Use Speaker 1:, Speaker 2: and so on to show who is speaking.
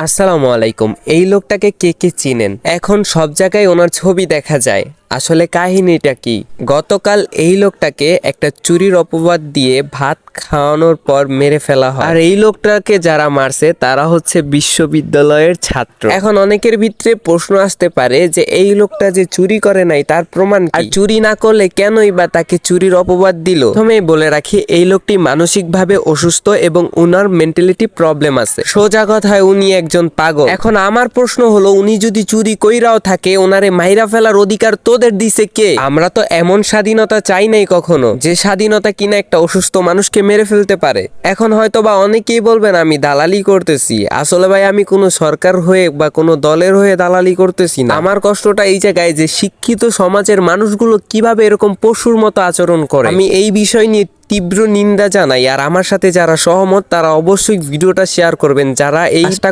Speaker 1: আসসালামু আলাইকুম। এই লোকটাকে কে কে চিনেন? এখন সব জায়গায় ওনার ছবি দেখা যায়। আসলে কাহিনীটা কি? গতকাল এই লোকটাকে একটা চুরির অপবাদ দিয়ে ভাত খাওয়ানোর পর মেরে ফেলা হয়। আর এই লোকটাকে যারা মারছে তারা হচ্ছে বিশ্ববিদ্যালয়ের ছাত্র। এখন অনেকের ভিতরে প্রশ্ন আসতে পারে যে এই লোকটা যে চুরি করে নাই তার প্রমাণ কি? আর চুরি না করলে কেনই বা তাকে চুরির অপবাদ দিল? প্রথমেই বলে রাখি, এই লোকটি মানসিকভাবে অসুস্থ এবং উনার মেন্টালিটি প্রবলেম আছে। সোজা কথায় উনি একজন পাগল। এখন আমার প্রশ্ন হলো, উনি যদি চুরি কইরাও থাকে, ওনারে মাইরা ফেলার অধিকার তোদের দিছে কে? আমরা তো এমন স্বাধীনতা চাই নাই কখনো যে স্বাধীনতা কিনা একটা অসুস্থ মানুষকে মেরে ফেলতে পারে। এখন হয়তো বা অনেকেই বলবেন আমি দালালি করতেছি। আসলে ভাই, আমি কোনো সরকার হয়ে বা কোনো দলের হয়ে দালালি করতেছি না। আমার কষ্টটা এই জায়গায় যে শিক্ষিত সমাজের মানুষগুলো কিভাবে এরকম পশুর মতো আচরণ করে। আমি এই বিষয় নিয়ে তীব্র নিন্দা জানাই। আর আমার সাথে যারা সহমত তারা অবশ্যই ভিডিওটা শেয়ার করবেন, যারা এইটা